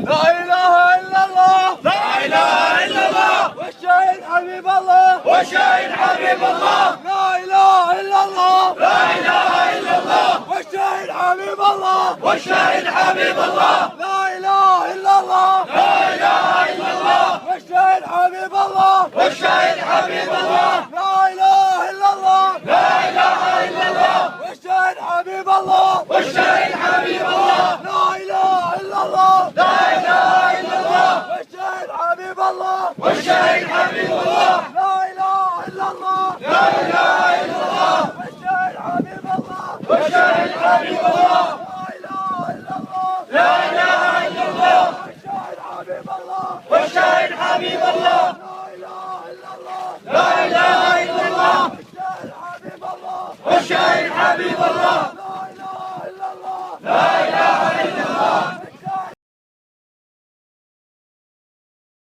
لا إله إلا الله لا إله إلا الله والشهيد حبيب الله والشهيد حبيب الله لا إله إلا الله لا إله إلا الله والشهيد حبيب الله والشهيد حبيب الله لا إله إلا الله لا إله إلا الله والشهيد حبيب الله والشهيد حبيب الله لا إله إلا الله لا إله إلا الله والشهيد حبيب الله والشهيد حبيب الله لا إله إلا الله لا إله إلا الله والشهيد حبيب الله والشهيد حبيب الله لا إله إلا الله لا إله إلا الله والشهيد حبيب الله والشهيد حبيب الله لا إله إلا الله والشهيد حبيب الله والشهيد حبيب الله لا إله إلا الله والشهيد حبيب الله والشهيد حبيب الله